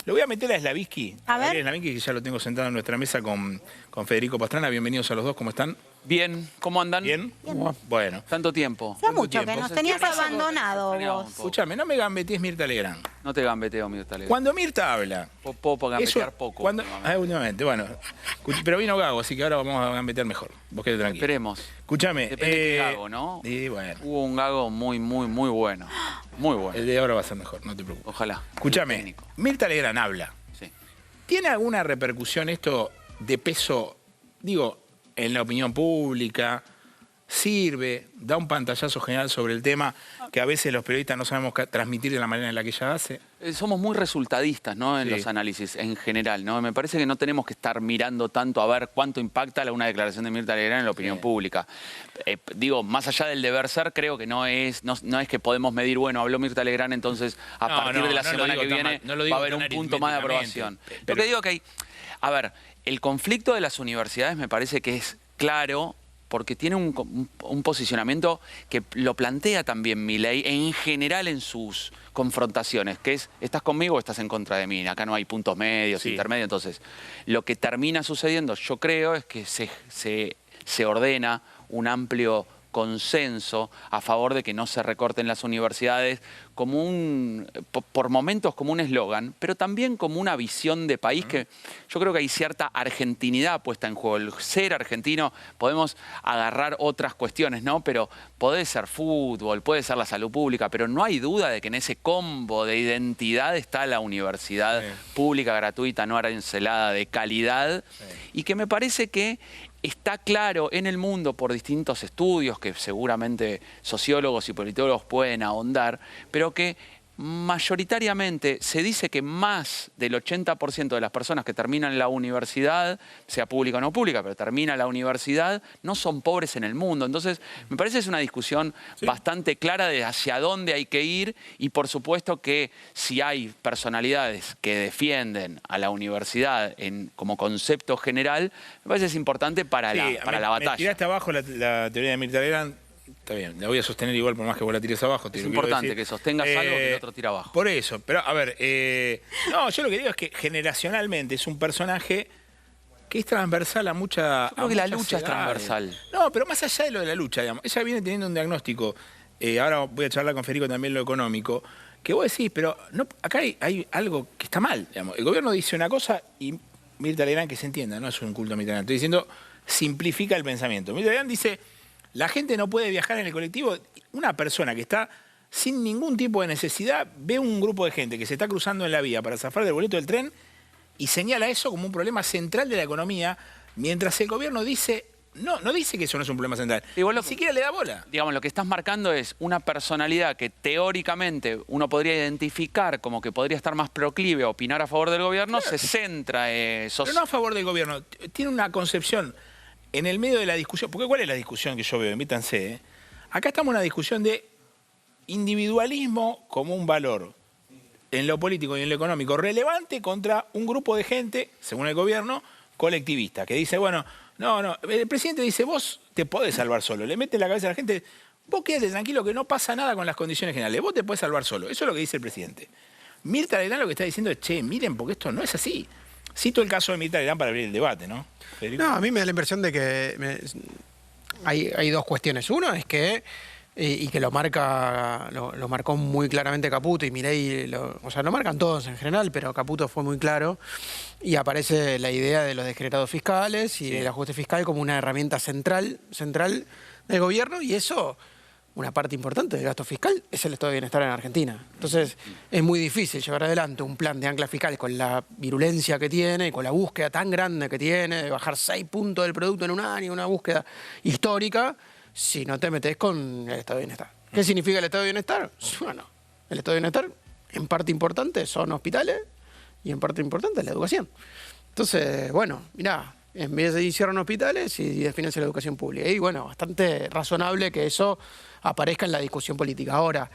Lo voy a meter a Slavinsky. A ver. Slavinsky, que ya lo tengo sentado en nuestra mesa con Federico Pastrana. Bienvenidos a los dos, ¿cómo están? Bien, ¿cómo andan? ¿Bien? Bueno. Tanto tiempo. Hacía mucho tiempo. que nos tenías abandonado Extrañaba vos. un poco. Escúchame, no me gambetees Mirta Legrand. No te gambeteo, Mirta Legrand. Cuando Mirta habla... Puedo gambetear poco. Últimamente, bueno. Pero vino Gago, así que ahora vamos a gambetear mejor. Vos quedate tranquilo. Esperemos. Escúchame. Depende de qué Gago, ¿no? Y bueno, Hubo un Gago muy bueno. Muy bueno. el de ahora va a ser mejor, no te preocupes. Ojalá. Escúchame, Técnico. Mirta Legrand habla. Sí. ¿Tiene alguna repercusión esto de peso, digo, en la opinión pública? ¿Sirve? ¿Da un pantallazo general sobre el tema que a veces los periodistas no sabemos transmitir de la manera en la que ella hace? Somos muy resultadistas, ¿no? En Sí. los análisis en general, ¿no? Me parece que no tenemos que estar mirando tanto a ver cuánto impacta una declaración de Mirta Legrand en la opinión pública. Digo, más allá del deber ser, creo que no es que podemos medir, bueno, habló Mirta Legrand, entonces a partir de la semana que viene va a haber un punto más de aprobación. Lo que digo que hay... A ver, el conflicto de las universidades me parece que es claro porque tiene un posicionamiento que lo plantea también Milei en general en sus confrontaciones, que es, ¿estás conmigo o estás en contra de mí? Acá no hay puntos medios, intermedios. Entonces, lo que termina sucediendo, yo creo, es que se ordena un amplio consenso a favor de que no se recorten las universidades como por momentos como un eslogan, pero también como una visión de país que yo creo que hay cierta argentinidad puesta en juego. El ser argentino, podemos agarrar otras cuestiones, ¿no? Pero puede ser fútbol, puede ser la salud pública, pero no hay duda de que en ese combo de identidad está la universidad pública, gratuita, no arancelada, de calidad, y que me parece que está claro en el mundo por distintos estudios que seguramente sociólogos y politólogos pueden ahondar, pero que mayoritariamente se dice que más del 80% de las personas que terminan la universidad, sea pública o no pública, pero terminan la universidad, no son pobres en el mundo. Entonces, me parece que es una discusión bastante clara de hacia dónde hay que ir y por supuesto que si hay personalidades que defienden a la universidad como concepto general, me parece que es importante para la batalla. Me tiraste abajo la teoría de Mirta Legrand. Está bien, la voy a sostener igual por más que vos la tires abajo. Es importante que sostengas algo que el otro tira abajo. Por eso, pero a ver, no, yo lo que digo es que generacionalmente es un personaje que es transversal a mucha... Yo creo que la lucha es transversal. No, pero más allá de lo de la lucha, digamos, ella viene teniendo un diagnóstico, ahora voy a charlar con Federico también lo económico, que vos decís, pero no, acá hay algo que está mal, digamos. El gobierno dice una cosa y Mirta Legrand, que se entienda, no es un culto a Mirta Legrand, estoy diciendo, simplifica el pensamiento. Mirta Legrand dice... La gente no puede viajar en el colectivo. Una persona que está sin ningún tipo de necesidad ve un grupo de gente que se está cruzando en la vía para zafar del boleto del tren y señala eso como un problema central de la economía, mientras el gobierno dice, no dice que eso no es un problema central. Igual ni siquiera le da bola. Digamos, lo que estás marcando es una personalidad que teóricamente uno podría identificar como que podría estar más proclive a opinar a favor del gobierno, se centra... Pero no a favor del gobierno. Tiene una concepción... En el medio de la discusión, porque ¿cuál es la discusión que yo veo? Métanse, Acá estamos en una discusión de individualismo como un valor en lo político y en lo económico relevante contra un grupo de gente, según el gobierno, colectivista, que dice, bueno, no, el presidente dice, vos te podés salvar solo, le mete en la cabeza a la gente, vos quédate tranquilo que no pasa nada con las condiciones generales, vos te podés salvar solo, eso es lo que dice el presidente. Mirta Legrand lo que está diciendo es, che, miren, porque esto no es así. Cito el caso de Mirta Legrand para abrir el debate, ¿no? Federico. No, a mí me da la impresión de que hay dos cuestiones. Uno es que, y que lo marcó muy claramente Caputo y Milei, o sea, lo marcan todos en general, pero Caputo fue muy claro, y aparece la idea de los desgenerados fiscales y del ajuste fiscal como una herramienta central del gobierno, y eso... Una parte importante del gasto fiscal es el estado de bienestar en Argentina. Entonces, es muy difícil llevar adelante un plan de ancla fiscal con la virulencia que tiene, con la búsqueda tan grande que tiene, de bajar 6 puntos del producto en un año, una búsqueda histórica, si no te metes con el estado de bienestar. ¿Qué significa el estado de bienestar? Bueno, el estado de bienestar, en parte importante, son hospitales y en parte importante es la educación. Entonces, bueno, mirá, en vez de cierran hospitales y desfinancia la educación pública. Y bueno, bastante razonable que eso aparezca en la discusión política. Ahora,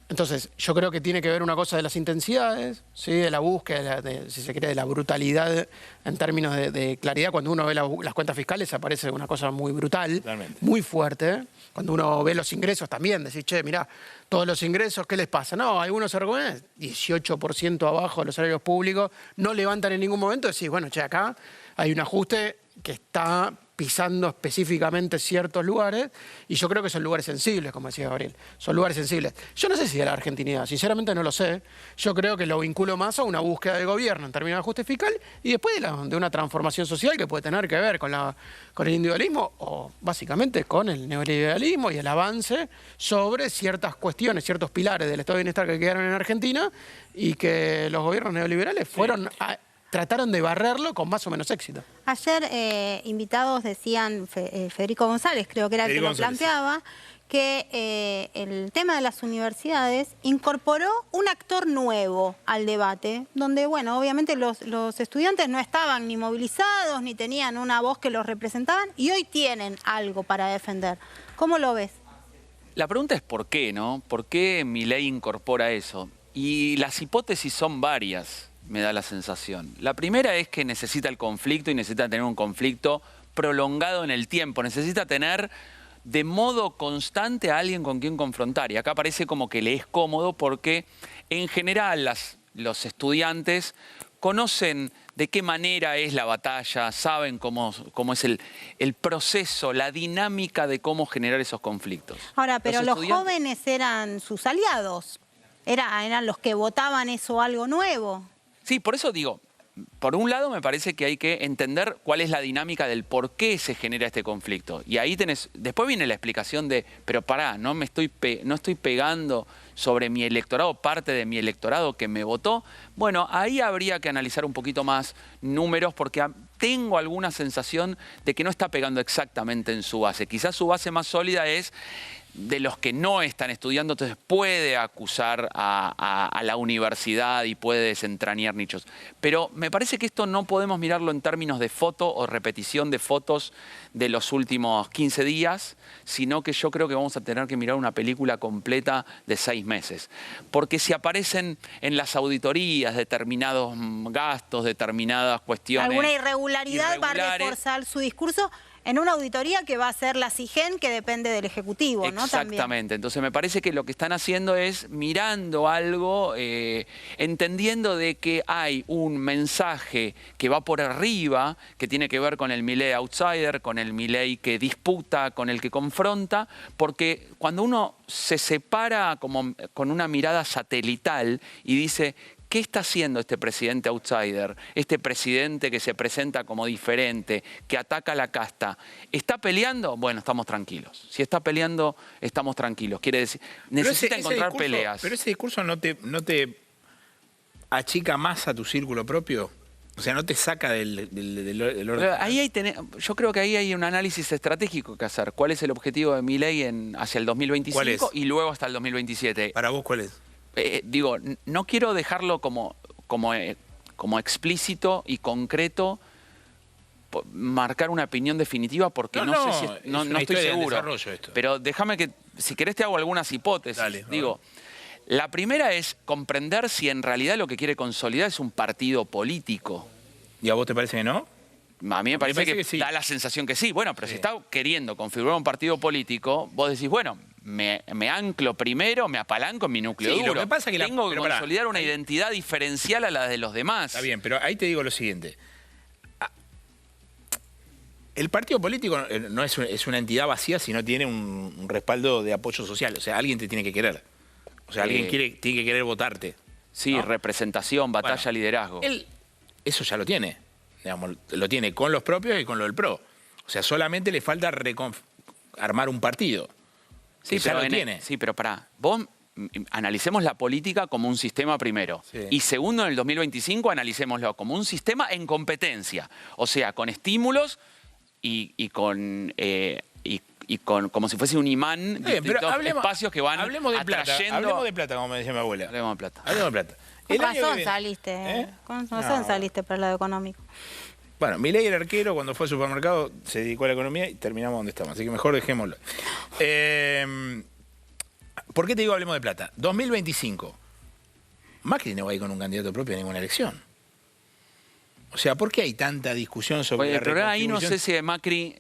Entonces, yo creo que tiene que ver una cosa de las intensidades, ¿sí? De la búsqueda, si se quiere, de la brutalidad en términos de claridad. Cuando uno ve las cuentas fiscales aparece una cosa muy brutal, Totalmente. muy fuerte. Cuando uno ve los ingresos también, decís, che, mirá, todos los ingresos, ¿qué les pasa? No, algunos argumentos, 18% abajo de los salarios públicos, no levantan en ningún momento. Decís, bueno, che, acá hay un ajuste que está pisando específicamente ciertos lugares, y yo creo que son lugares sensibles, como decía Gabriel, son lugares sensibles. Yo no sé si de la argentinidad, sinceramente no lo sé. Yo creo que lo vinculo más a una búsqueda del gobierno en términos de ajuste fiscal y después de una transformación social que puede tener que ver con el individualismo o básicamente con el neoliberalismo y el avance sobre ciertas cuestiones, ciertos pilares del estado de bienestar que quedaron en Argentina y que los gobiernos neoliberales trataron de barrerlo con más o menos éxito. Ayer invitados decían, Federico González creo que era el que lo planteaba, que el tema de las universidades incorporó un actor nuevo al debate, donde, bueno, obviamente los estudiantes no estaban ni movilizados, ni tenían una voz que los representaban, y hoy tienen algo para defender. ¿Cómo lo ves? La pregunta es ¿por qué, no? ¿Por qué Milei incorpora eso? Y las hipótesis son varias, me da la sensación. La primera es que necesita el conflicto y necesita tener un conflicto prolongado en el tiempo. Necesita tener de modo constante a alguien con quien confrontar. Y acá parece como que le es cómodo porque en general los estudiantes conocen de qué manera es la batalla, saben cómo es el proceso, la dinámica de cómo generar esos conflictos. Ahora, pero los jóvenes eran sus aliados, eran los que votaban eso algo nuevo. Sí, por eso digo, por un lado me parece que hay que entender cuál es la dinámica del por qué se genera este conflicto. Y ahí después viene la explicación de, pero pará, no estoy pegando sobre mi electorado, parte de mi electorado que me votó. Bueno, ahí habría que analizar un poquito más números porque tengo alguna sensación de que no está pegando exactamente en su base. Quizás su base más sólida es de los que no están estudiando, entonces puede acusar a la universidad y puede desentrañar nichos. Pero me parece que esto no podemos mirarlo en términos de foto o repetición de fotos de los últimos 15 días, sino que yo creo que vamos a tener que mirar una película completa de 6 meses. Porque si aparecen en las auditorías determinados gastos, determinadas cuestiones... Alguna irregularidad va a reforzar su discurso en una auditoría que va a ser la SIGEN, que depende del Ejecutivo, ¿no? Exactamente. También. Entonces me parece que lo que están haciendo es mirando algo, entendiendo de que hay un mensaje que va por arriba, que tiene que ver con el Milei outsider, con el Milei que disputa, con el que confronta, porque cuando uno se separa como con una mirada satelital y dice... ¿Qué está haciendo este presidente outsider? Este presidente que se presenta como diferente, que ataca a la casta. ¿Está peleando? Bueno, estamos tranquilos. Si está peleando, estamos tranquilos. Quiere decir, necesita encontrar peleas. Pero ese discurso no te achica más a tu círculo propio. O sea, no te saca del orden. Ahí yo creo que ahí hay un análisis estratégico que hacer. ¿Cuál es el objetivo de Milei hacia el 2025 y luego hasta el 2027? ¿Para vos cuál es? Digo, no quiero dejarlo como explícito y concreto, marcar una opinión definitiva porque no sé si no estoy seguro. Pero déjame que, si querés, te hago algunas hipótesis. Dale, digo, la primera es comprender si en realidad lo que quiere consolidar es un partido político. ¿Y a vos te parece que no? A mí me parece que sí. Da la sensación que sí. Bueno, pero si está queriendo configurar un partido político, vos decís, bueno, me anclo primero, me apalanco en mi núcleo duro. Lo que pasa es que tengo que consolidar una identidad diferencial a la de los demás. Está bien, pero ahí te digo lo siguiente. El partido político no es una entidad vacía si no tiene un respaldo de apoyo social. O sea, alguien te tiene que querer. O sea, alguien tiene que querer votarte. Sí, ¿no? Representación, batalla, liderazgo. Él eso ya lo tiene. Digamos, lo tiene con los propios y con lo del PRO. O sea, solamente le falta armar un partido. Sí, pero lo tiene. Sí, pero pará. Vos analicemos la política como un sistema primero. Sí. Y segundo, en el 2025, analicémoslo como un sistema en competencia. O sea, con estímulos y con como si fuese un imán de espacios que van atrayendo... Hablemos de plata, como me decía mi abuela. Hablemos de plata. Hablemos de plata. Con razón saliste. Con razón saliste para el lado económico. Bueno, Milei era arquero, cuando fue al supermercado se dedicó a la economía y terminamos donde estamos, así que mejor dejémoslo. ¿Por qué te digo hablemos de plata? 2025. Macri no va a ir con un candidato propio a ninguna elección. O sea, ¿por qué hay tanta discusión sobre la pero ahí no reconstitución? sé si Macri...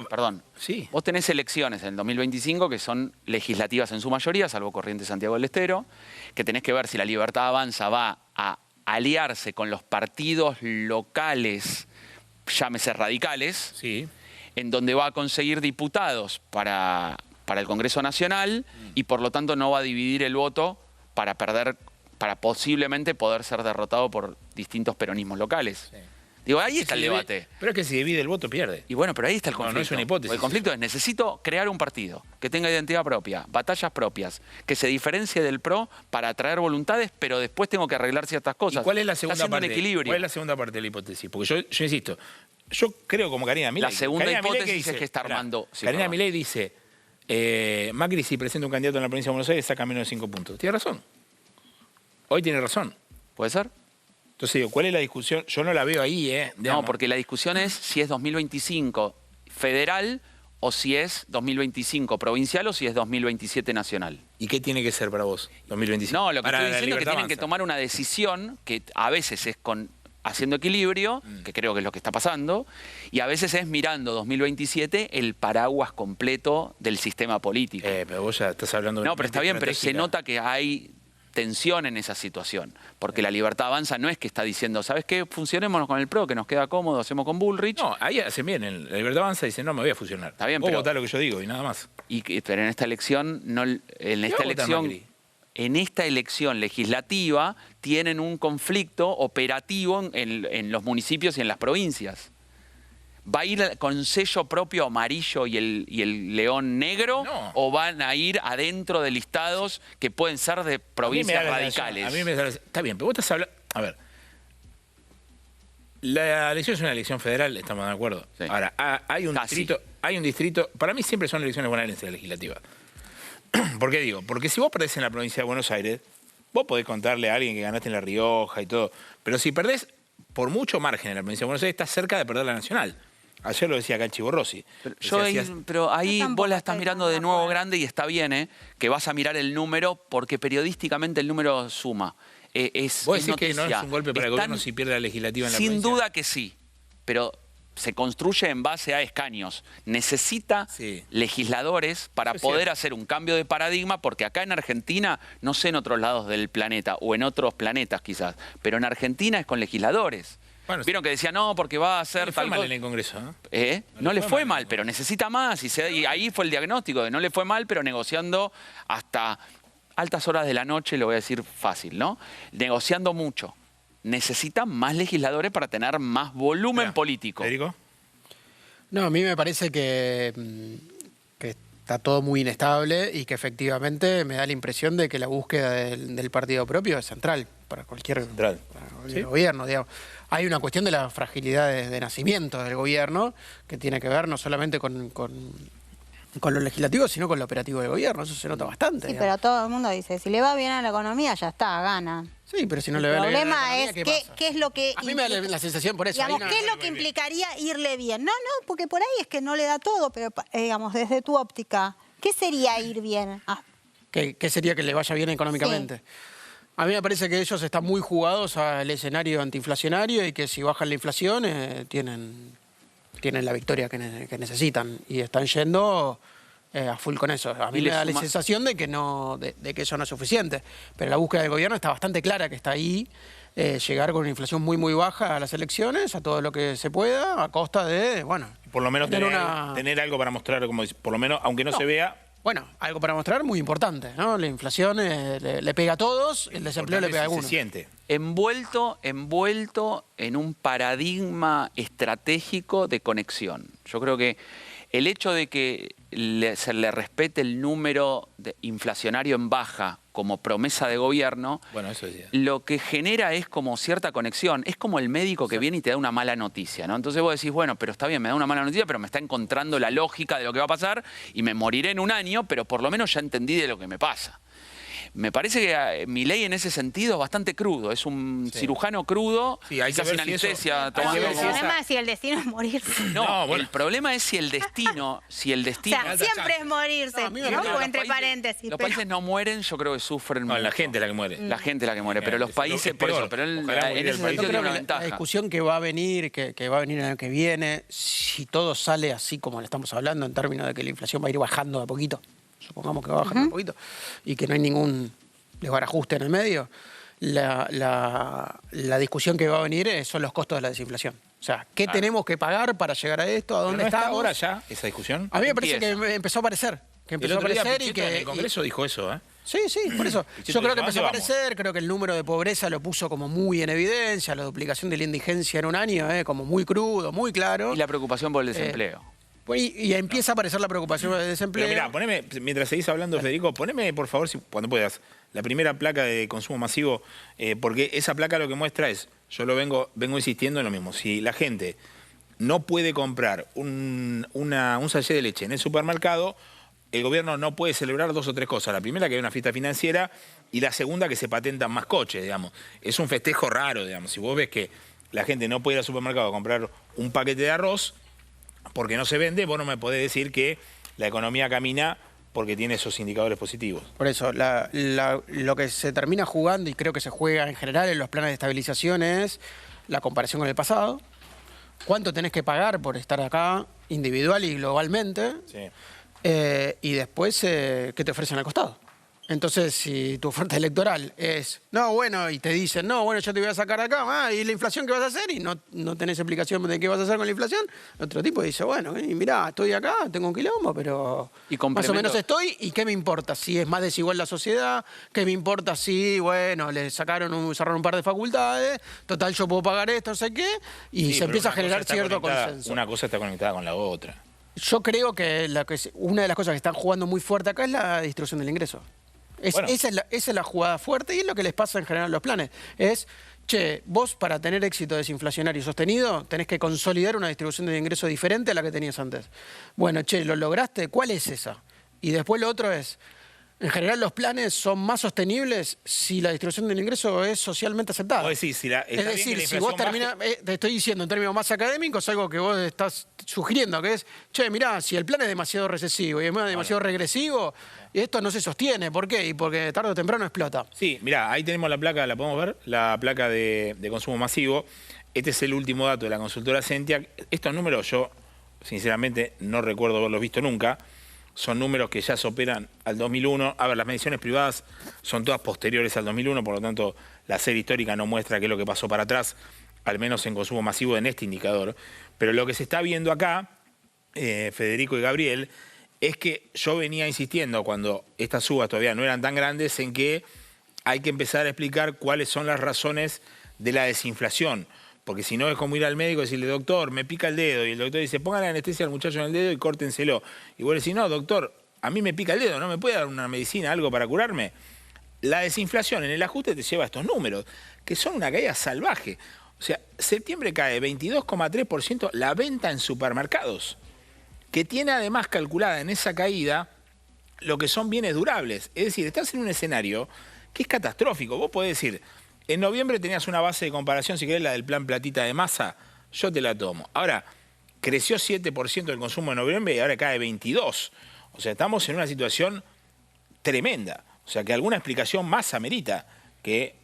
perdón. Sí. Vos tenés elecciones en el 2025 que son legislativas en su mayoría, salvo Corrientes Santiago del Estero, que tenés que ver si la Libertad Avanza va a aliarse con los partidos locales, llámese radicales, Sí. en donde va a conseguir diputados para el Congreso Nacional y por lo tanto no va a dividir el voto para posiblemente poder ser derrotado por distintos peronismos locales. Sí. Digo, ahí está el debate. Pero es que si divide el voto pierde. Y bueno, pero ahí está el No, conflicto. no es una hipótesis. El conflicto es, necesito crear un partido que tenga identidad propia, batallas propias, que se diferencie del PRO para atraer voluntades, pero después tengo que arreglar ciertas cosas. ¿Y cuál es la Está segunda haciendo parte? un equilibrio. ¿Cuál es la segunda parte de la hipótesis? Porque yo insisto, yo creo como Karina Milei. La segunda Karina Milei, hipótesis ¿qué es que está Esperá, armando... Sí, Karina perdón. Milei dice, Macri si presenta un candidato en la provincia de Buenos Aires saca menos de 5 puntos. Tiene razón. Hoy tiene razón. ¿Puede ser? Entonces digo, ¿cuál es la discusión? Yo no la veo ahí, No, porque la discusión es si es 2025 federal o si es 2025 provincial o si es 2027 nacional. ¿Y qué tiene que ser para vos? 2025. No, lo que Para estoy la diciendo es que Libertad tienen que Avanza. tomar una decisión que a veces es haciendo equilibrio, que creo que es lo que está pasando, y a veces es mirando 2027 el paraguas completo del sistema político. Pero vos ya estás hablando de No, una pero está mente bien, pero se estratégica. nota que hay tensión en esa situación, porque la Libertad Avanza no es que está diciendo, ¿sabes qué? Funcionémonos con el PRO, que nos queda cómodo, hacemos con Bullrich. No, ahí hacen bien. La Libertad Avanza dice, no, me voy a fusionar. Está bien, vos pero- votá lo que yo digo y nada más. Pero en esta elección, Macri? en esta elección legislativa tienen un conflicto operativo en los municipios y en las provincias. ¿Va a ir con sello propio amarillo y el león negro? No. ¿O van a ir adentro de listados que pueden ser de provincias A mí me da la radicales? sensación- a mí me da la- Está bien, pero vos estás hablando... A ver. La elección es una elección federal, estamos de acuerdo. Sí. Ahora, hay un Casi. distrito... Para mí siempre son elecciones bonaerenses legislativas. ¿Por qué digo? Porque si vos perdés en la provincia de Buenos Aires, vos podés contarle a alguien que ganaste en La Rioja y todo. Pero si perdés por mucho margen en la provincia de Buenos Aires, estás cerca de perder la nacional. Ayer lo decía acá el Chivo Rossi. Pero ahí Yo tampoco vos la estás estoy mirando tan de de nuevo acuerdo. grande y está bien, que vas a mirar el número porque periodísticamente el número suma. ¿Vos decís que no es noticia. un golpe para el Están- gobierno si pierde la legislativa en la Sin provincia? duda que sí, pero se construye en base a escaños. Necesita Sí. legisladores para Eso es poder cierto. hacer un cambio de paradigma, porque acá en Argentina, no sé en otros lados del planeta, o en otros planetas quizás, pero en Argentina es con legisladores. Bueno, Vieron que decían, no, porque va a No ser le fue tal mal cosa. en el Congreso, ¿no? No le fue mal, pero necesita más. Y ahí fue el diagnóstico de no le fue mal, pero negociando hasta altas horas de la noche, lo voy a decir fácil, ¿no? Negociando mucho. Necesita más legisladores para tener más volumen Mirá, político. Federico. No, a mí me parece que está todo muy inestable y que efectivamente me da la impresión de que la búsqueda del partido propio es central para cualquier, Central. para cualquier Sí. gobierno. Digamos. Hay una cuestión de la fragilidad de nacimiento del gobierno que tiene que ver no solamente con lo legislativo, sino con lo operativo del gobierno. Eso se nota bastante. Sí, digamos. pero todo el mundo dice, si le va bien a la economía, ya está, gana. Sí, pero si no El le va bien a la problema economía, es ¿qué qué, pasa? qué es lo que... A mí me da la sensación por eso. hay Digamos, una- ¿qué es lo que implicaría irle bien? No, porque por ahí es que no le da todo, pero digamos, desde tu óptica, ¿qué sería ir bien? ¿Qué sería que le vaya bien económicamente? A mí me parece que ellos están muy jugados al escenario antiinflacionario y que si bajan la inflación tienen la victoria que necesitan y están yendo a full con eso. A mí Y me le da la suma- sensación de que de que eso no es suficiente, pero la búsqueda del gobierno está bastante clara que está ahí. Llegar con una inflación muy muy baja a las elecciones, a todo lo que se pueda, a costa de, bueno, Por lo menos tener tener algo para mostrar, como dice, por lo menos, aunque no se vea, Bueno, algo para mostrar muy importante, ¿no? La inflación le pega a todos, el desempleo le pega a se algunos. siente. Envuelto en un paradigma estratégico de conexión. Yo creo que el hecho de que se le respete el número inflacionario en baja como promesa de gobierno, Bueno, eso decía. lo que genera es como cierta conexión. Es como el médico que viene y te da una mala noticia, ¿no? Entonces vos decís, bueno, pero está bien, me da una mala noticia, pero me está encontrando la lógica de lo que va a pasar y me moriré en un año, pero por lo menos ya entendí de lo que me pasa. Me parece que Milei en ese sentido es bastante crudo, es un cirujano crudo, sí, hay que ver sin si anestesia. El problema es si el destino es morirse. No, bueno. El problema es si el destino... O sea, siempre es morirse, ¿no? O entre paréntesis. Los países no mueren, yo creo que sufren... No, la gente es la que muere. La gente es la que muere, pero los países... Por eso, pero en ese sentido tiene una ventaja. La discusión que va a venir, que va a venir el año que viene, si todo sale así como le estamos hablando, en términos de que la inflación va a ir bajando de a poquito, supongamos que va bajando un poquito, y que no hay ningún desbarajuste en el medio, la discusión que va a venir son los costos de la desinflación. O sea, ¿qué tenemos que pagar para llegar a esto? ¿A dónde estamos? ¿Ahora ya esa discusión? A mí me parece que empezó a aparecer. Que empezó a aparecer y que... En el Congreso dijo eso, ¿eh? Sí, por eso. Yo creo que empezó a aparecer, creo que el número de pobreza lo puso como muy en evidencia, la duplicación de la indigencia en un año, como muy crudo, muy claro. Y la preocupación por el desempleo. Y empieza a aparecer la preocupación del desempleo. Pero mirá, poneme, mientras seguís hablando, Federico, poneme, por favor, cuando puedas, la primera placa de consumo masivo, porque esa placa lo que muestra es, yo lo vengo insistiendo en lo mismo, si la gente no puede comprar un sachet de leche en el supermercado, el gobierno no puede celebrar 2 o 3 cosas. La primera, que hay una fiesta financiera, y la segunda, que se patentan más coches, digamos. Es un festejo raro, digamos. Si vos ves que la gente no puede ir al supermercado a comprar un paquete de arroz porque no se vende, vos no me podés decir que la economía camina porque tiene esos indicadores positivos. Por eso, lo que se termina jugando, y creo que se juega en general en los planes de estabilización, es la comparación con el pasado. ¿Cuánto tenés que pagar por estar acá, individual y globalmente? Sí. Y después, ¿qué te ofrecen al costado? Entonces, si tu oferta electoral es, no, bueno, y te dicen, no, bueno, yo te voy a sacar acá, ¿y la inflación qué vas a hacer? Y no tenés explicación de qué vas a hacer con la inflación, otro tipo dice, bueno, mirá, estoy acá, tengo un quilombo, pero más o menos estoy, ¿y qué me importa? Si es más desigual la sociedad, ¿qué me importa si, bueno, le cerraron un par de facultades, total yo puedo pagar esto, no sé qué, y se empieza a generar cierto consenso. Una cosa está conectada con la otra. Yo creo que una de las cosas que están jugando muy fuerte acá es la distribución del ingreso. Esa es la jugada fuerte y es lo que les pasa en general a los planes. Es, che, vos para tener éxito desinflacionario sostenido tenés que consolidar una distribución de ingreso diferente a la que tenías antes. Bueno, che, ¿lo lograste? ¿Cuál es esa? Y después lo otro es, en general los planes son más sostenibles si la distribución del ingreso es socialmente aceptada. Es decir, si vos terminás, te estoy diciendo en términos más académicos, algo que vos estás sugiriendo, que es, che, mirá, si el plan es demasiado recesivo y es demasiado regresivo, esto no se sostiene. ¿Por qué? Y porque tarde o temprano explota. Sí, mirá, ahí tenemos la placa, ¿la podemos ver? La placa de consumo masivo. Este es el último dato de la consultora Sentia. Estos números yo, sinceramente, no recuerdo haberlos visto nunca. Son números que ya se operan al 2001. A ver, las mediciones privadas son todas posteriores al 2001, por lo tanto, la serie histórica no muestra qué es lo que pasó para atrás, al menos en consumo masivo en este indicador. Pero lo que se está viendo acá, Federico y Gabriel, es que yo venía insistiendo cuando estas subas todavía no eran tan grandes en que hay que empezar a explicar cuáles son las razones de la desinflación. Porque si no es como ir al médico y decirle, doctor, me pica el dedo. Y el doctor dice, póngale anestesia al muchacho en el dedo y córtenselo. Y vos le decís, no, doctor, a mí me pica el dedo, ¿no me puede dar una medicina, algo para curarme? La desinflación en el ajuste te lleva a estos números, que son una caída salvaje. O sea, septiembre cae 22,3% la venta en supermercados, que tiene además calculada en esa caída lo que son bienes durables. Es decir, estás en un escenario que es catastrófico. Vos podés decir, en noviembre tenías una base de comparación, si querés, la del plan platita de masa, yo te la tomo. Ahora, creció 7% el consumo en noviembre y ahora cae 22%. O sea, estamos en una situación tremenda. O sea, que alguna explicación más amerita que...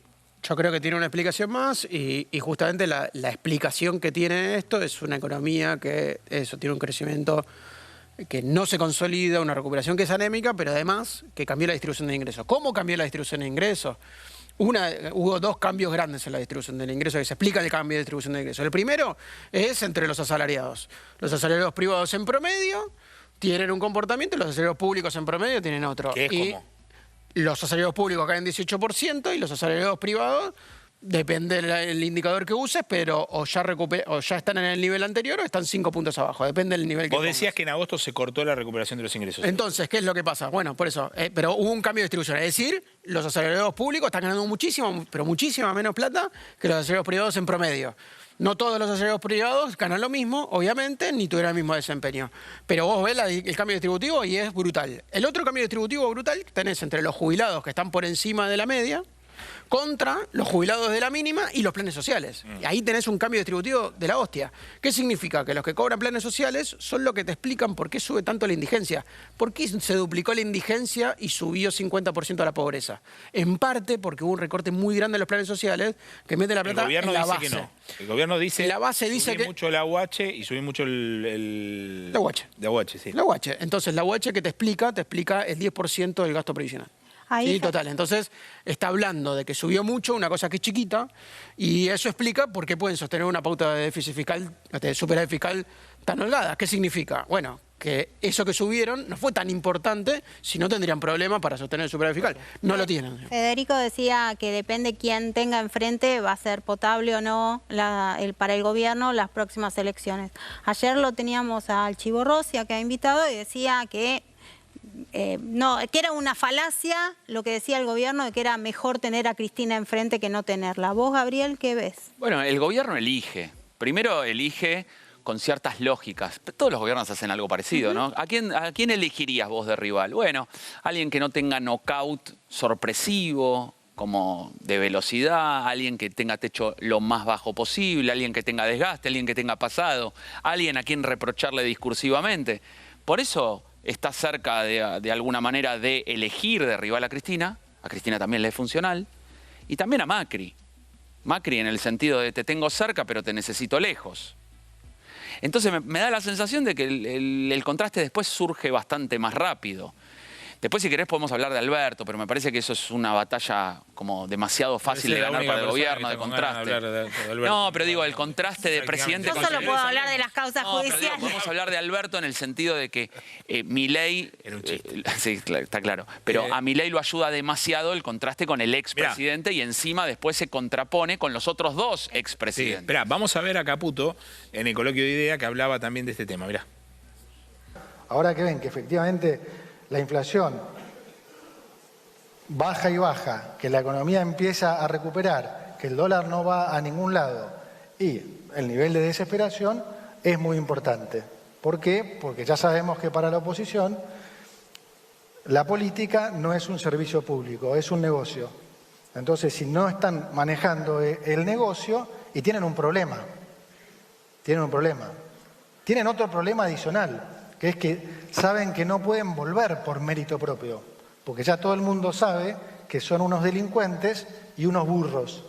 Yo creo que tiene una explicación más y justamente la explicación que tiene esto es una economía que tiene un crecimiento que no se consolida, una recuperación que es anémica, pero además que cambió la distribución de ingresos. ¿Cómo cambió la distribución de ingresos? Hubo 2 cambios grandes en la distribución del ingreso que se explica el cambio de distribución de ingresos. El primero es entre los asalariados. Los asalariados privados en promedio tienen un comportamiento y los asalariados públicos en promedio tienen otro. ¿Qué es cómo? Los asalariados públicos caen 18% y los asalariados privados Depende del indicador que uses, pero o ya están en el nivel anterior o están 5 puntos abajo. Depende del nivel que Vos decías pongas. que en agosto se cortó la recuperación de los ingresos. Entonces, ¿qué es lo que pasa? Bueno, por eso. Pero hubo un cambio de distribución. Es decir, los asalariados públicos están ganando muchísimo, pero muchísima menos plata que los asalariados privados en promedio. No todos los asalariados privados ganan lo mismo, obviamente, ni tuvieron el mismo desempeño. Pero vos ves el cambio distributivo y es brutal. El otro cambio distributivo brutal que tenés entre los jubilados que están por encima de la media contra los jubilados de la mínima y los planes sociales. Y ahí tenés un cambio distributivo de la hostia. ¿Qué significa? Que los que cobran planes sociales son los que te explican por qué sube tanto la indigencia. ¿Por qué se duplicó la indigencia y subió 50% la pobreza? En parte porque hubo un recorte muy grande en los planes sociales que mete la plata en la base. Que no. El gobierno dice la base dice subí que mucho la UH y subí mucho el la UH. La UH, sí. La UH. Entonces, la UH que te explica el 10% del gasto previsional. Ahí Sí, total. Entonces, está hablando de que subió mucho, una cosa que es chiquita, y eso explica por qué pueden sostener una pauta de déficit fiscal, de superávit fiscal tan holgada. ¿Qué significa? Bueno, que eso que subieron no fue tan importante, si no tendrían problema para sostener el superávit fiscal. No lo tienen. Federico decía que depende quién tenga enfrente, va a ser potable o no para el gobierno las próximas elecciones. Ayer lo teníamos al Chivo Rossi, que ha invitado, y decía que que era una falacia lo que decía el gobierno de que era mejor tener a Cristina enfrente que no tenerla. ¿Vos, Gabriel, qué ves? Bueno, el gobierno elige. Primero elige con ciertas lógicas. Todos los gobiernos hacen algo parecido, ¿no? ¿A quién elegirías vos de rival? Bueno, alguien que no tenga knockout sorpresivo, como de velocidad, alguien que tenga techo lo más bajo posible, alguien que tenga desgaste, alguien que tenga pasado, alguien a quien reprocharle discursivamente. Por eso está cerca de alguna manera de elegir de rival a Cristina también le es funcional, y también a Macri. Macri en el sentido de te tengo cerca pero te necesito lejos. Entonces me da la sensación de que el contraste después surge bastante más rápido. Después, si querés, podemos hablar de Alberto, pero me parece que eso es una batalla como demasiado fácil de ganar para el gobierno, de contraste. No, pero digo, el contraste de presidente... Yo solo puedo hablar de las causas judiciales. Podemos hablar de Alberto en el sentido de que Milei... Era un chiste. Sí, está claro. Pero a Milei lo ayuda demasiado el contraste con el expresidente y encima después se contrapone con los otros dos expresidentes. Sí, esperá, vamos a ver a Caputo en el coloquio de idea que hablaba también de este tema, mirá. Ahora que ven que efectivamente la inflación baja y baja, que la economía empieza a recuperar, que el dólar no va a ningún lado y el nivel de desesperación es muy importante. ¿Por qué? Porque ya sabemos que para la oposición la política no es un servicio público, es un negocio. Entonces, si no están manejando el negocio y tienen un problema, tienen otro problema adicional, que es que saben que no pueden volver por mérito propio, porque ya todo el mundo sabe que son unos delincuentes y unos burros,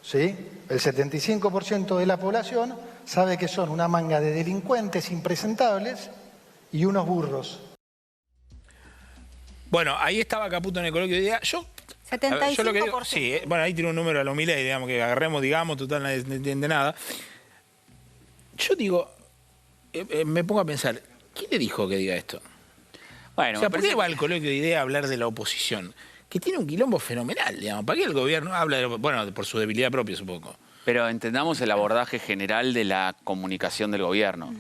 ¿sí? El 75% de la población sabe que son una manga de delincuentes impresentables y unos burros. Bueno, ahí estaba Caputo en el coloquio de idea. Yo 75%. lo que digo, sí, bueno, ahí tiene un número a los Milei, digamos, que agarremos, digamos, total, nadie entiende nada. Yo digo, me pongo a pensar, ¿quién le dijo que diga esto? Bueno, o sea, ¿por qué va al coloquio de idea a hablar de la oposición? Que tiene un quilombo fenomenal, digamos. ¿Para qué el gobierno habla de bueno, por su debilidad propia, supongo? Pero entendamos el abordaje general de la comunicación del gobierno.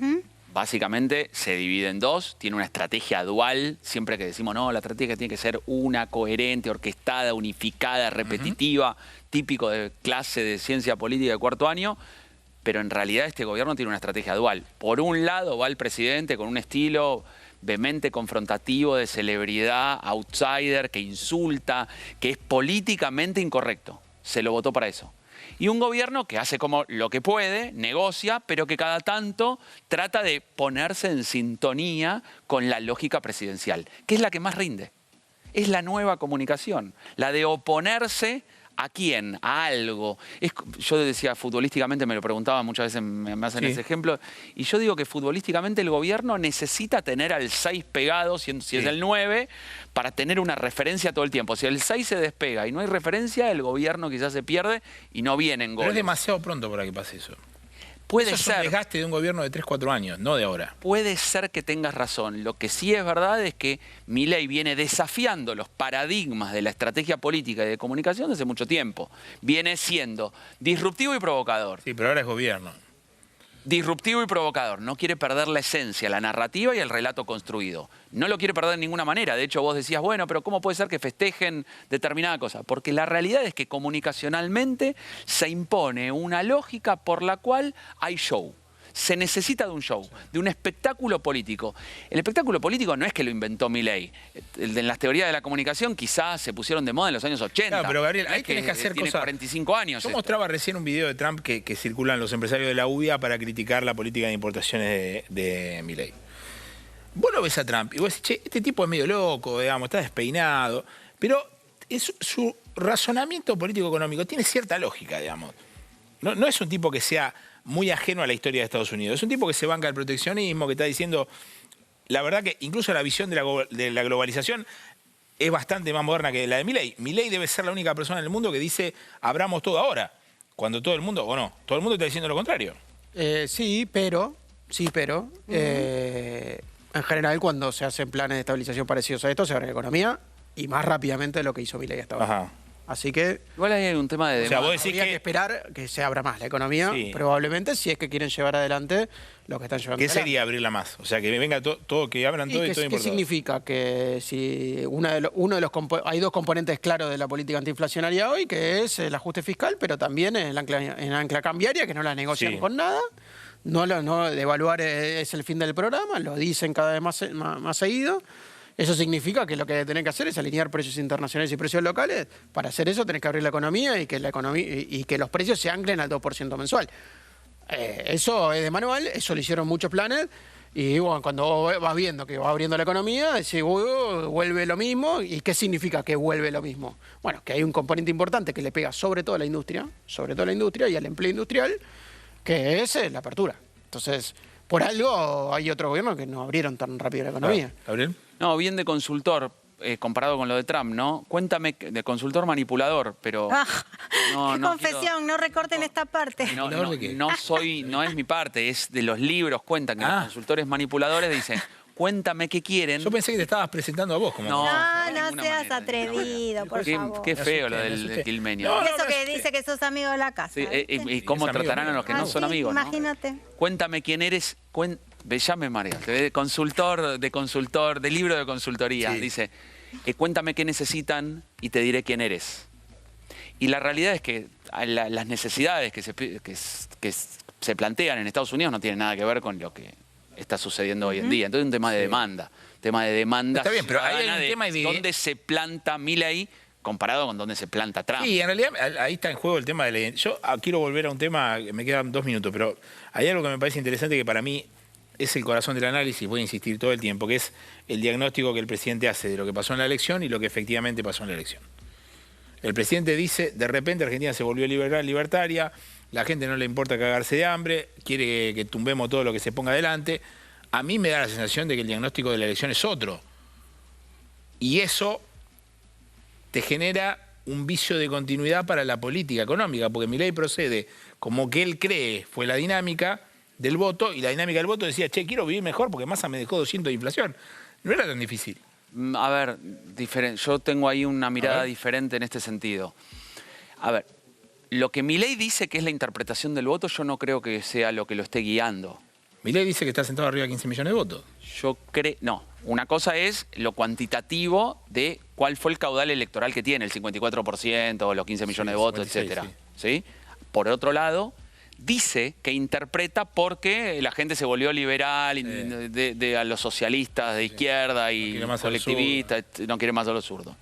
Básicamente se divide en dos, tiene una estrategia dual. Siempre que decimos, no, la estrategia tiene que ser una, coherente, orquestada, unificada, repetitiva, típico de clase de ciencia política de cuarto año. Pero en realidad este gobierno tiene una estrategia dual. Por un lado va el presidente con un estilo vehemente confrontativo de celebridad, outsider, que insulta, que es políticamente incorrecto. Se lo votó para eso. Y un gobierno que hace como lo que puede, negocia, pero que cada tanto trata de ponerse en sintonía con la lógica presidencial, que es la que más rinde. Es la nueva comunicación, la de oponerse ¿a quién? A algo. Yo decía, futbolísticamente, me lo preguntaba muchas veces, me hacen ese ejemplo, y yo digo que futbolísticamente el gobierno necesita tener al 6 pegado, si es el 9, para tener una referencia todo el tiempo. Si el 6 se despega y no hay referencia, el gobierno quizás se pierde y no vienen goles. Pero es demasiado pronto para que pase eso. Puede Eso es un ser. desgaste de un gobierno de 3, 4 años, no de ahora. Puede ser que tengas razón. Lo que sí es verdad es que Milei viene desafiando los paradigmas de la estrategia política y de comunicación desde mucho tiempo. Viene siendo disruptivo y provocador. Sí, pero ahora es gobierno. Disruptivo y provocador. No quiere perder la esencia, la narrativa y el relato construido. No lo quiere perder de ninguna manera. De hecho, vos decías, bueno, pero ¿cómo puede ser que festejen determinada cosa? Porque la realidad es que comunicacionalmente se impone una lógica por la cual hay show. Se necesita de un show, de un espectáculo político. El espectáculo político no es que lo inventó Milei. En las teorías de la comunicación quizás se pusieron de moda en los años 80. Claro, pero Gabriel, ahí es tenés que hacer tiene cosas. 45 años. Yo mostraba recién un video de Trump que circulan los empresarios de la UBIA para criticar la política de importaciones de Milei. Vos lo ves a Trump y vos decís, che, este tipo es medio loco, digamos, está despeinado, pero su razonamiento político-económico tiene cierta lógica, digamos. No es un tipo que sea muy ajeno a la historia de Estados Unidos. Es un tipo que se banca el proteccionismo, que está diciendo... La verdad que incluso la visión de la globalización es bastante más moderna que la de Milei. Milei debe ser la única persona en el mundo que dice abramos todo ahora, cuando todo el mundo, o no, todo el mundo está diciendo lo contrario. Sí, pero en general cuando se hacen planes de estabilización parecidos a esto, se abre la economía y más rápidamente de lo que hizo Milei hasta ahora. Ajá. Así que Igual hay un tema de O sea, demanda. vos decís habría que que... esperar que se abra más la economía, Sí. probablemente, si es que quieren llevar adelante lo que están llevando ¿Qué adelante. sería abrirla más? O sea, que venga todo, que abran todo y todo ¿Qué importado. significa? Que si hay dos componentes claros de la política antiinflacionaria hoy, que es el ajuste fiscal, pero también el ancla cambiaria, que no la negocian Sí. con nada. No devaluar es el fin del programa, lo dicen cada vez más seguido. Eso significa que lo que tenés que hacer es alinear precios internacionales y precios locales. Para hacer eso tenés que abrir la economía y que los precios se anclen al 2% mensual. Eso es de manual, eso lo hicieron muchos planes. Y bueno, cuando vos vas viendo que va abriendo la economía, decís, vuelve lo mismo. ¿Y qué significa que vuelve lo mismo? Bueno, que hay un componente importante que le pega sobre todo a la industria y al empleo industrial, que es la apertura. Entonces, por algo hay otros gobiernos que no abrieron tan rápido la economía. ¿Gabriel? No, bien de consultor, comparado con lo de Trump, ¿no? Cuéntame, de consultor manipulador, pero... Ah, No, qué no confesión, quiero- no recorten esta parte. No, ¿Manipulador de qué? no es mi parte, es de los libros, cuentan que los consultores manipuladores dicen, cuéntame qué quieren. Yo pensé que te estabas presentando a vos como... No. No, de no ninguna seas manera, atrevido, por favor. Qué feo lo Me del asusté. quilmenio. No, Y eso me que asusté. dice que sos amigo de la casa. Sí, ¿viste? y cómo Es amigo tratarán a mío. los que no Ah, son sí, amigos, ¿no? imagínate. Cuéntame quién eres, ya me mareaste, de consultor, de libro de consultoría. Sí. Dice, cuéntame qué necesitan y te diré quién eres. Y la realidad es que las necesidades que se plantean en Estados Unidos no tienen nada que ver con lo que está sucediendo hoy en día. Entonces es un tema de demanda. Tema de demanda. Está bien, pero ahí hay un ciudadana tema de- dónde se planta Milei comparado con dónde se planta Trump. Sí, en realidad ahí está en juego el tema de la... Yo quiero volver a un tema, me quedan 2 minutos, pero hay algo que me parece interesante que para mí es el corazón del análisis, voy a insistir todo el tiempo, que es el diagnóstico que el presidente hace de lo que pasó en la elección y lo que efectivamente pasó en la elección. El presidente dice, de repente Argentina se volvió liberal, libertaria, la gente no le importa cagarse de hambre, quiere que tumbemos todo lo que se ponga adelante. A mí me da la sensación de que el diagnóstico de la elección es otro. Y eso te genera un vicio de continuidad para la política económica, porque Milei procede como que él cree fue la dinámica del voto, y la dinámica del voto decía, che, quiero vivir mejor porque Massa me dejó 200 de inflación. No era tan difícil. A ver, yo tengo ahí una mirada ver. diferente en este sentido. A ver, lo que Milei dice que es la interpretación del voto, yo no creo que sea lo que lo esté guiando. Milei dice que está sentado arriba de 15 millones de votos. Yo creo, no, una cosa es lo cuantitativo de cuál fue el caudal electoral que tiene, el 54%, los 15 millones de votos, 56, etcétera. ¿Sí? Por otro lado, dice que interpreta porque la gente se volvió liberal, a los socialistas de izquierda y quiere más a los colectivistas, no quiere más a los zurdos.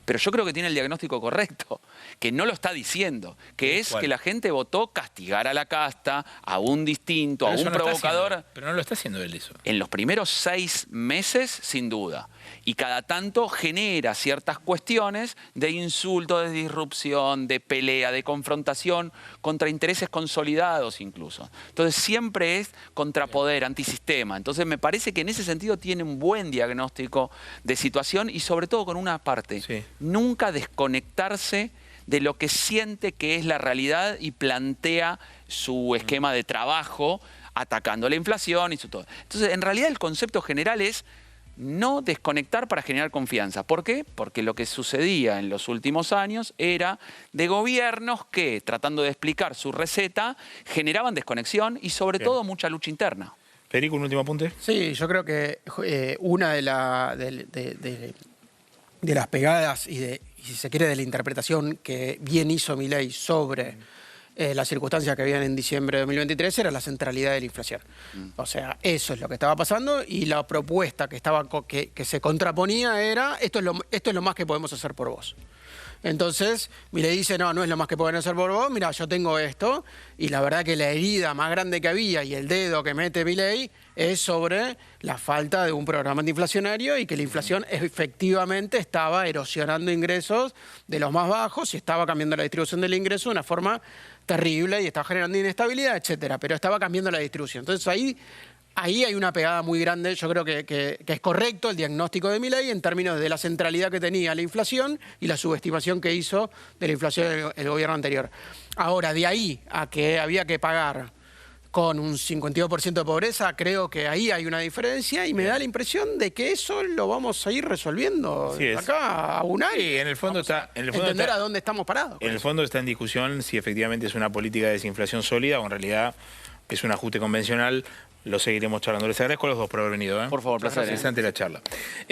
Pero yo creo que tiene el diagnóstico correcto, que no lo está diciendo, que es ¿Cuál? que la gente votó castigar a la casta, a un distinto, Pero a eso un no está provocador. haciendo, pero no lo está haciendo él eso. En los primeros 6 meses, sin duda. Y cada tanto genera ciertas cuestiones de insulto, de disrupción, de pelea, de confrontación contra intereses consolidados incluso. Entonces siempre es contrapoder, antisistema. Entonces me parece que en ese sentido tiene un buen diagnóstico de situación y sobre todo con una parte. Sí. Nunca desconectarse de lo que siente que es la realidad y plantea su esquema de trabajo atacando la inflación y su todo. Entonces, en realidad el concepto general es no desconectar para generar confianza. ¿Por qué? Porque lo que sucedía en los últimos años era de gobiernos que, tratando de explicar su receta, generaban desconexión y sobre todo mucha lucha interna. Federico, un último apunte. Sí, yo creo que una de las pegadas y si se quiere, de la interpretación que bien hizo Milei sobre las circunstancias que habían en diciembre de 2023 era la centralidad de la inflación. O sea, eso es lo que estaba pasando y la propuesta que se contraponía era esto es lo más que podemos hacer por vos. Entonces, Milei dice, no es lo más que pueden hacer por vos, mira, yo tengo esto, y la verdad que la herida más grande que había y el dedo que mete Milei es sobre la falta de un programa antiinflacionario y que la inflación efectivamente estaba erosionando ingresos de los más bajos y estaba cambiando la distribución del ingreso de una forma terrible y estaba generando inestabilidad, etcétera, pero estaba cambiando la distribución. Entonces ahí hay una pegada muy grande. Yo creo que es correcto el diagnóstico de Milei en términos de la centralidad que tenía la inflación y la subestimación que hizo de la inflación el gobierno anterior. Ahora, de ahí a que había que pagar con un 52% de pobreza, creo que ahí hay una diferencia y me da la impresión de que eso lo vamos a ir resolviendo acá a un año. Sí, en el fondo entender a dónde estamos parados. En el fondo está en discusión si efectivamente es una política de desinflación sólida o en realidad es un ajuste convencional. Lo seguiremos charlando. Les agradezco a los dos por haber venido. Por favor, placer. Interesante la charla.